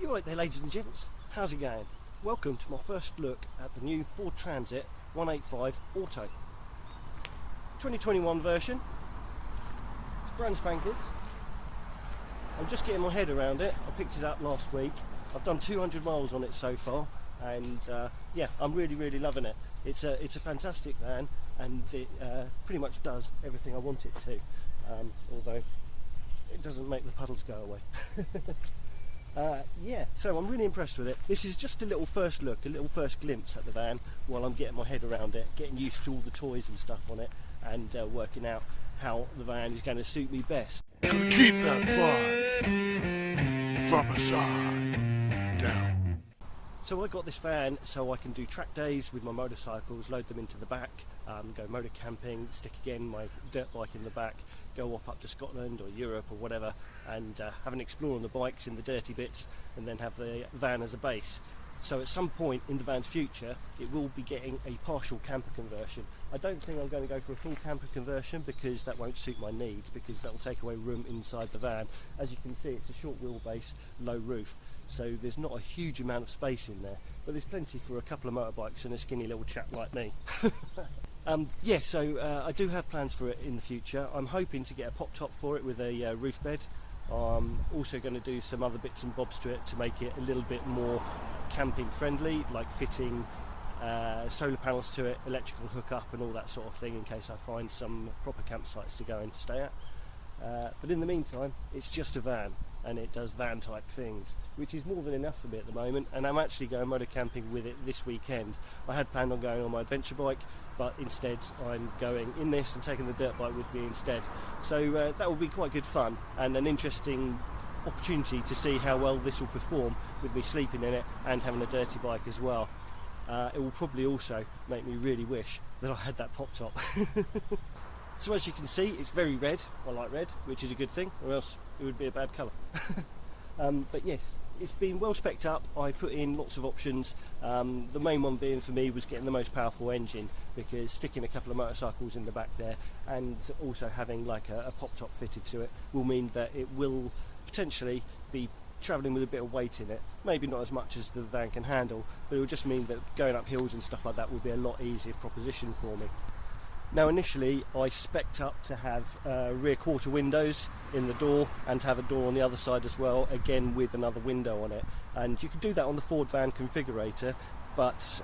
You alright there, ladies and gents? How's it going? Welcome to my first look at the new Ford Transit 185 Auto 2021 version. It's brand spankers. I'm just getting my head around it. I picked it up last week. I've done 200 miles on it so far, and yeah, I'm really loving it. It's a fantastic van, and it pretty much does everything I want it to, although it doesn't make the puddles go away. Yeah, so I'm really impressed with it. This is just a little first look, a little first glimpse at the van while I'm getting my head around it, getting used to all the toys and stuff on it, and working out how the van is going to suit me best. Keep that butt rubber side down. So I got this van so I can do track days with my motorcycles, load them into the back, go motor camping, stick again my dirt bike in the back, go off up to Scotland or Europe or whatever, and have an explore on the bikes in the dirty bits, and then have the van as a base. So at some point in the van's future it will be getting a partial camper conversion. I don't think I'm going to go for a full camper conversion because that won't suit my needs, because that will take away room inside the van. As you can see, it's a short wheelbase, low roof, so there's not a huge amount of space in there, but there's plenty for a couple of motorbikes and a skinny little chap like me. Yeah, so I do have plans for it in the future. I'm hoping to get a pop top for it with a roof bed. I'm also going to do some other bits and bobs to it to make it a little bit more camping friendly, like fitting solar panels to it, electrical hookup and all that sort of thing, in case I find some proper campsites to go and stay at. But in the meantime, it's just a van, and it does van type things, which is more than enough for me at the moment. And I'm actually going motor camping with it this weekend. I had planned on going on my adventure bike, but instead I'm going in this and taking the dirt bike with me instead. So that will be quite good fun and an interesting opportunity to see how well this will perform with me sleeping in it and having a dirty bike as well. It will probably also make me really wish that I had that pop top. So as you can see, it's very red. I like red, which is a good thing, or else it would be a bad colour. But yes, it's been well specced up. I put in lots of options. The main one being for me was getting the most powerful engine, because sticking a couple of motorcycles in the back there and also having like a pop top fitted to it will mean that it will potentially be travelling with a bit of weight in it. Maybe not as much as the van can handle, but it will just mean that going up hills and stuff like that will be a lot easier proposition for me. Now initially I spec'd up to have rear quarter windows in the door and to have a door on the other side as well, again with another window on it, and you can do that on the Ford van configurator, but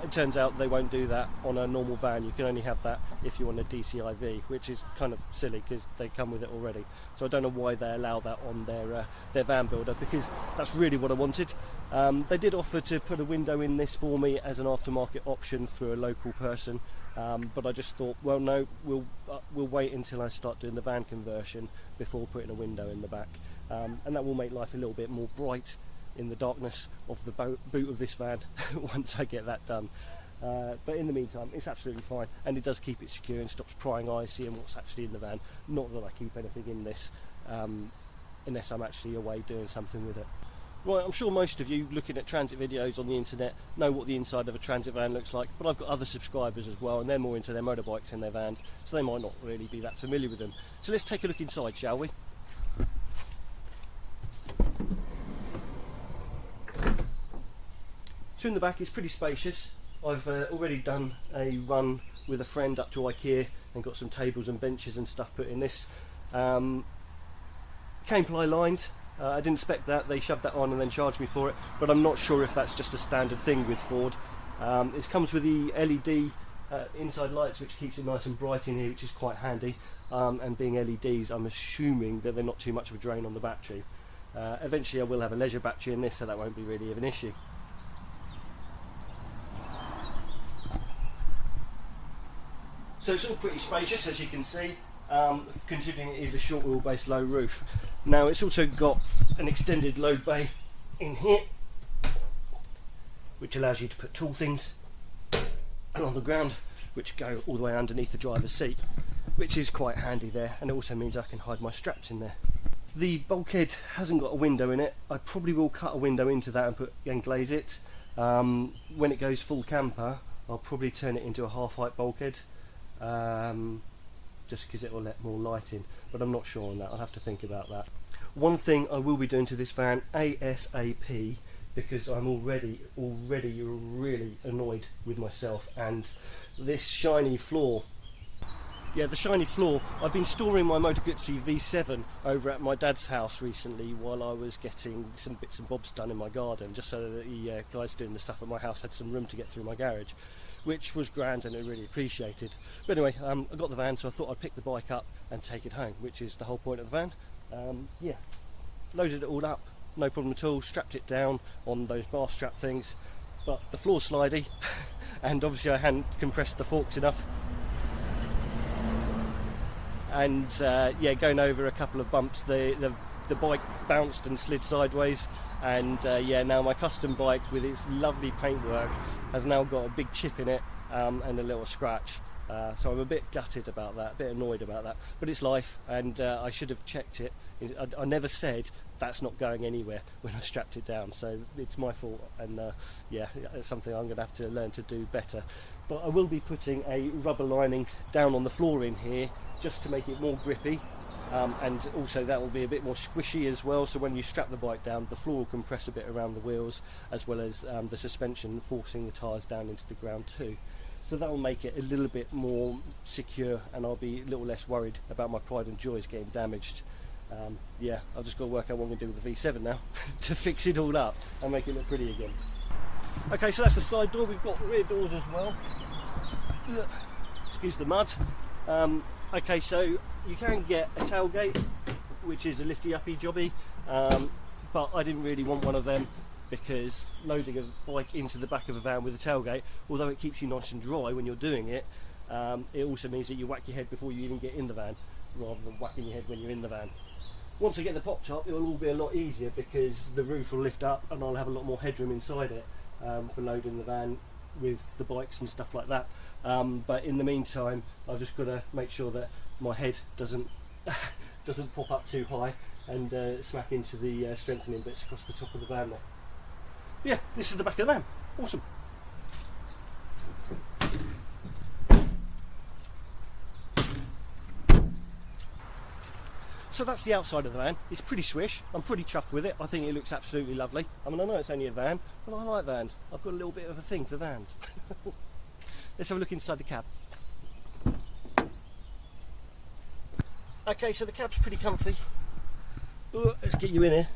it turns out they won't do that on a normal van. You can only have that if you want a DCIV, which is kind of silly because they come with it already. So I don't know why they allow that on their van builder, because that's really what I wanted. They did offer to put a window in this for me as an aftermarket option through a local person, but I just thought, well no, we'll wait until I start doing the van conversion before putting a window in the back, and that will make life a little bit more bright in the darkness of the boot of this van once I get that done. But in the meantime, it's absolutely fine, and it does keep it secure and stops prying eyes seeing what's actually in the van. Not that I keep anything in this unless I'm actually away doing something with it. Right, I'm sure most of you looking at transit videos on the internet know what the inside of a transit van looks like, but I've got other subscribers as well, and they're more into their motorbikes and their vans, so they might not really be that familiar with them. So let's take a look inside, shall we? So in the back it's pretty spacious. I've already done a run with a friend up to IKEA and got some tables and benches and stuff put in this. Came ply lined. I didn't expect that. They shoved that on and then charged me for it, but I'm not sure if that's just a standard thing with Ford. It comes with the LED inside lights, which keeps it nice and bright in here, which is quite handy, and being LEDs, I'm assuming that they're not too much of a drain on the battery. Eventually I will have a leisure battery in this, so that won't be really of an issue. So it's all pretty spacious, as you can see, considering it is a short wheelbase low roof. Now it's also got an extended load bay in here, which allows you to put tool things on the ground, which go all the way underneath the driver's seat, which is quite handy there, and it also means I can hide my straps in there. The bulkhead hasn't got a window in it. I probably will cut a window into that and glaze it. When it goes full camper, I'll probably turn it into a half-height bulkhead, just because it will let more light in, but I'm not sure on that. I'll have to think about that. One thing I will be doing to this van ASAP, because I'm already really annoyed with myself and this shiny floor. Yeah, the shiny floor. I've been storing my Moto Guzzi V7 over at my dad's house recently while I was getting some bits and bobs done in my garden, just so that the guys doing the stuff at my house had some room to get through my garage, which was grand and I really appreciated. But anyway, I got the van, so I thought I'd pick the bike up and take it home, which is the whole point of the van. Yeah, loaded it all up, no problem at all, strapped it down on those bar strap things, but the floor's slidey and obviously I hadn't compressed the forks enough. And yeah, going over a couple of bumps, the bike bounced and slid sideways, and yeah, now my custom bike with its lovely paintwork has now got a big chip in it and a little scratch. So I'm a bit gutted about that, a bit annoyed about that, but it's life, and I should have checked it. I never said that's not going anywhere when I strapped it down, so it's my fault, and yeah, it's something I'm going to have to learn to do better. But I will be putting a rubber lining down on the floor in here just to make it more grippy, and also that will be a bit more squishy as well, so when you strap the bike down, the floor will compress a bit around the wheels, as well as the suspension forcing the tyres down into the ground too. So that will make it a little bit more secure, and I'll be a little less worried about my pride and joys getting damaged. Yeah, I've just got to work out what I'm going to do with the V7 now to fix it all up and make it look pretty again. Okay, so that's the side door. We've got rear doors as well. Excuse the mud. Okay, so you can get a tailgate, which is a lifty uppy jobby, but I didn't really want one of them, because loading a bike into the back of a van with a tailgate, although it keeps you nice and dry when you're doing it, it also means that you whack your head before you even get in the van, rather than whacking your head when you're in the van. Once I get the pop top, it will all be a lot easier, because the roof will lift up and I'll have a lot more headroom inside it for loading the van with the bikes and stuff like that. But in the meantime, I've just got to make sure that my head doesn't pop up too high and smack into the strengthening bits across the top of the van there. Yeah, this is the back of the van. Awesome. So that's the outside of the van. It's pretty swish. I'm pretty chuffed with it. I think it looks absolutely lovely. I mean, I know it's only a van, but I like vans. I've got a little bit of a thing for vans. Let's have a look inside the cab. Okay, so the cab's pretty comfy. Ooh, let's get you in here.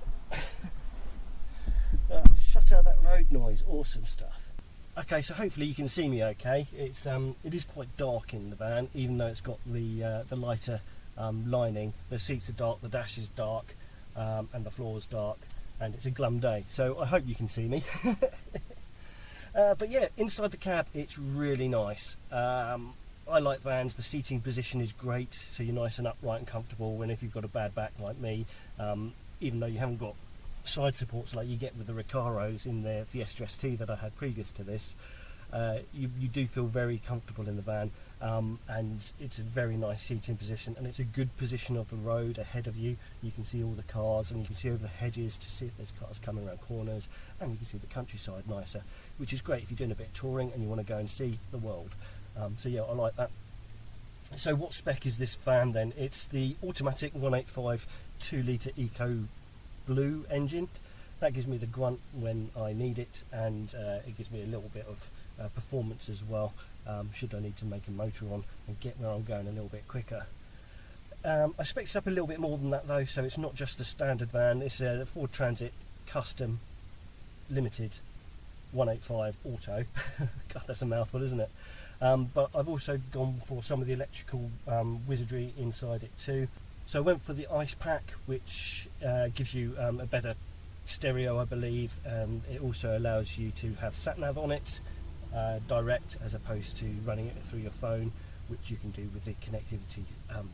Shut out that road noise. Awesome stuff. Okay, so hopefully you can see me okay. It is quite dark in the van, even though it's got the lighter lining. The seats are dark, the dash is dark, and the floor is dark, and it's a glum day, so I hope you can see me. But yeah, inside the cab it's really nice. I like vans. The seating position is great, so you're nice and upright and comfortable, and if you've got a bad back like me, even though you haven't got side supports like you get with the Recaros in their Fiesta ST that I had previous to this, you do feel very comfortable in the van, and it's a very nice seating position, and it's a good position of the road ahead of you. You can see all the cars, and you can see over the hedges to see if there's cars coming around corners, and you can see the countryside nicer, which is great if you're doing a bit of touring and you want to go and see the world. So yeah, I like that. So what spec is this van then? It's the automatic 185 2-litre Ecoblue engine. That gives me the grunt when I need it, and it gives me a little bit of performance as well, should I need to make a motor on and get where I'm going a little bit quicker. I spec'd it up a little bit more than that though, so it's not just a standard van. It's a Ford Transit Custom Limited 185 Auto. God, that's a mouthful, isn't it? But I've also gone for some of the electrical wizardry inside it too. So I went for the Ice Pack, which gives you a better stereo, I believe, and it also allows you to have sat-nav on it direct, as opposed to running it through your phone, which you can do with the connectivity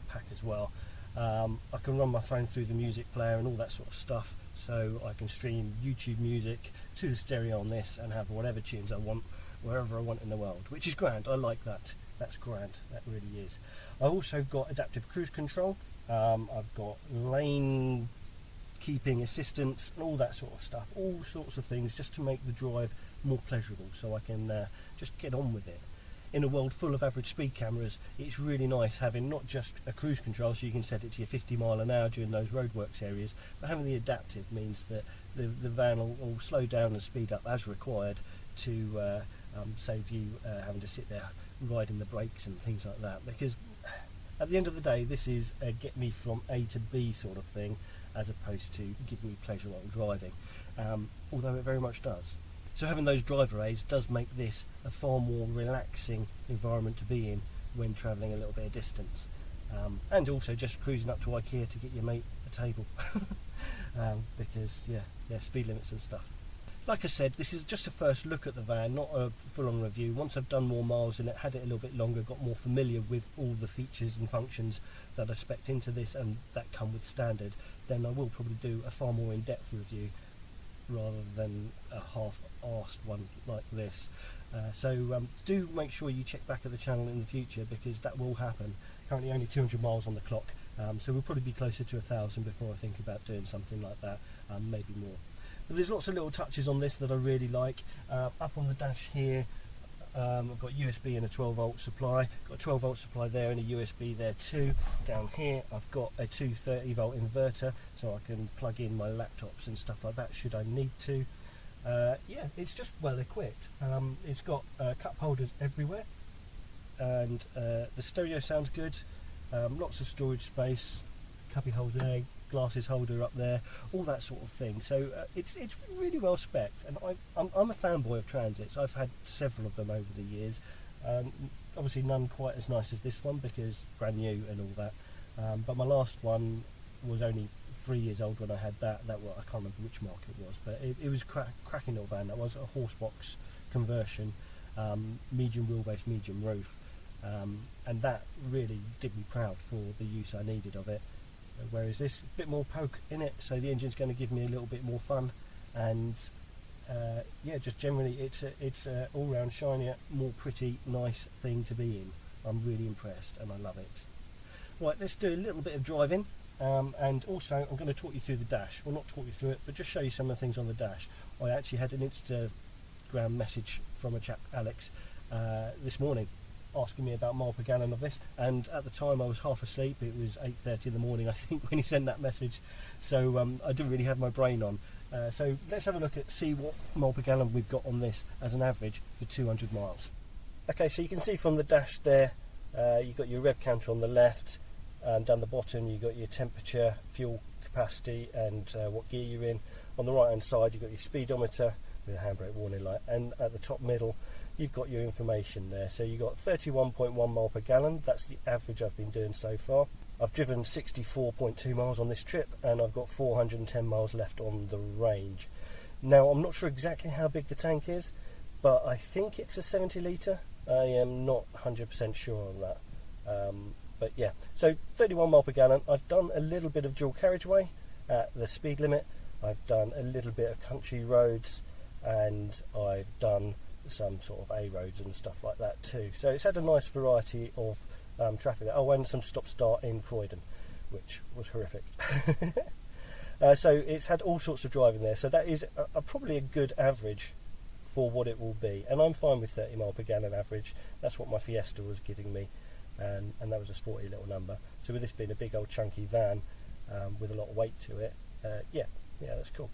pack as well. I can run my phone through the music player and all that sort of stuff, so I can stream YouTube music to the stereo on this and have whatever tunes I want wherever I want in the world, which is grand. I like that. That's grand. That really is. I've also got adaptive cruise control. I've got lane keeping assistance and all that sort of stuff, all sorts of things just to make the drive more pleasurable, so I can just get on with it. in a world full of average speed cameras, it's really nice having not just a cruise control, so you can set it to your 50 mile an hour during those roadworks areas, but having the adaptive means that the van will slow down and speed up as required to save you having to sit there riding the brakes and things like that, because at the end of the day this is a get me from A to B sort of thing, as opposed to give me pleasure while driving, although it very much does. So having those driver aids does make this a far more relaxing environment to be in when travelling a little bit of distance, and also just cruising up to IKEA to get your mate a table because yeah, speed limits and stuff. Like I said, this is just a first look at the van, not a full-on review. Once I've done more miles in it, had it a little bit longer, got more familiar with all the features and functions that are spec'd into this and that come with standard, then I will probably do a far more in-depth review rather than a half-arsed one like this. So do make sure you check back at the channel in the future, because that will happen. Currently only 200 miles on the clock, so we'll probably be closer to 1,000 before I think about doing something like that, maybe more. But there's lots of little touches on this that I really like. Up on the dash here, I've got USB and a 12 volt supply. Got a 12 volt supply there and a USB there too. Down here I've got a 230 volt inverter, so I can plug in my laptops and stuff like that should I need to. Yeah, it's just well equipped. It's got cup holders everywhere, and the stereo sounds good. Lots of storage space, cubby holder there, glasses holder up there, all that sort of thing. So it's really well spec'd, and I'm a fanboy of Transits. I've had several of them over the years. Obviously none quite as nice as this one because brand new and all that. But my last one was only 3 years old when I had that. I can't remember which mark it was, but it was cracking little van. That was a horse box conversion, medium wheelbase, medium roof, and that really did me proud for the use I needed of it. Whereas this, a bit more poke in it, so the engine's going to give me a little bit more fun, and yeah, just generally it's a all-round shinier, more pretty, nice thing to be in. I'm really impressed and I love it. Right, let's do a little bit of driving, and also I'm going to talk you through the dash. Well, not talk you through it, but just show you some of the things on the dash. I actually had an Instagram message from a chap, Alex, this morning, asking me about mile per gallon of this, and at the time I was half asleep. It was 8:30 in the morning I think when he sent that message, so I didn't really have my brain on. So let's have a look at see what mile per gallon we've got on this as an average for 200 miles. Okay, so you can see from the dash there, you've got your rev counter on the left, and down the bottom you've got your temperature, fuel capacity, and what gear you're in. On the right hand side you've got your speedometer with a handbrake warning light, and at the top middle you've got your information there. So you've got 31.1 mile per gallon. That's the average I've been doing so far. I've driven 64.2 miles on this trip, and I've got 410 miles left on the range. Now I'm not sure exactly how big the tank is, but I think it's a 70 litre. I am not 100% sure on that, but yeah, so 31 mile per gallon. I've done a little bit of dual carriageway at the speed limit. I've done a little bit of country roads, and I've done some sort of A roads and stuff like that too. So it's had a nice variety of traffic. Oh, and some stop-start in Croydon, which was horrific. So it's had all sorts of driving there. So that is probably a good average for what it will be. And I'm fine with 30 mile per gallon average. That's what my Fiesta was giving me. And that was a sporty little number. So with this being a big old chunky van with a lot of weight to it, yeah, that's cool.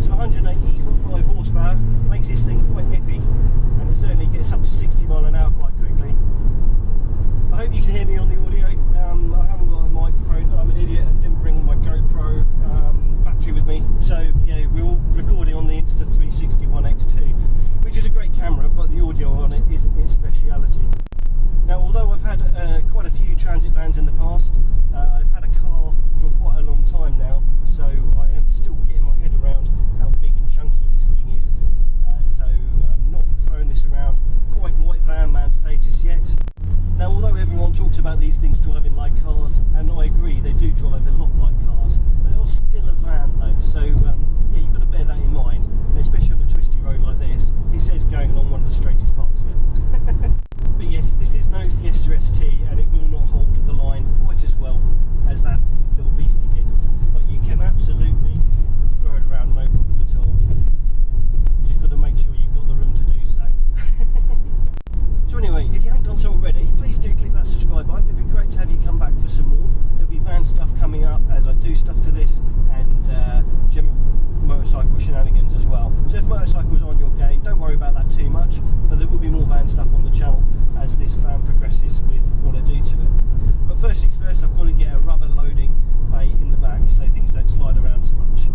So 185 horsepower makes this thing quite nippy, and it certainly gets up to 60 mile an hour quite quickly. I hope you can hear me on the audio. I haven't got a microphone. I'm an idiot and didn't bring my GoPro battery with me. So yeah, we're all recording on the Insta360-1X2, which is a great camera, but the audio on it isn't its speciality. Now, although I've had quite a few transit vans in the past, I've had a car for quite a long time now, so I am still getting my head around how big and chunky this thing is. So I'm not throwing this around quite white van man status yet. Now, although everyone talks about these things as this fan progresses with what I do to it. But first things first, I've got to get a rubber loading bay in the back so things don't slide around so much.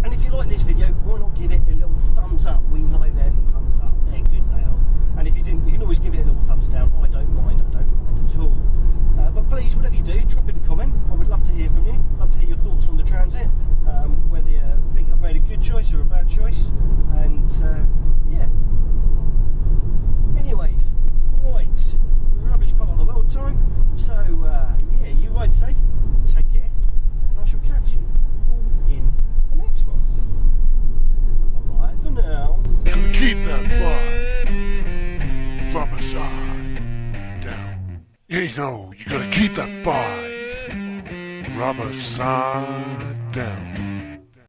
And if you like this video, why not give it a little thumbs up? We like them thumbs up, they're good, they are. And if you didn't, you can always give it a little thumbs down. I don't mind at all. But please, whatever you do, drop in a comment. I would love to hear from you. Love to hear your thoughts on the Transit, whether you think I've made a good choice or a bad choice. And yeah. Anyways, right, rubbish part of the world time. So yeah, you ride safe, take care, and I shall catch you all in the next one. Bye for now. Gonna keep that bar. Rubber side down. You know, you gotta keep that bar. Rubber side down.